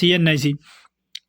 CNIC۔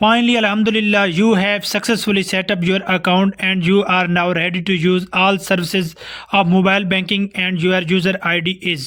Finally, Alhamdulillah, you have successfully set up your account and you are now ready to use all services of mobile banking and your user ID is.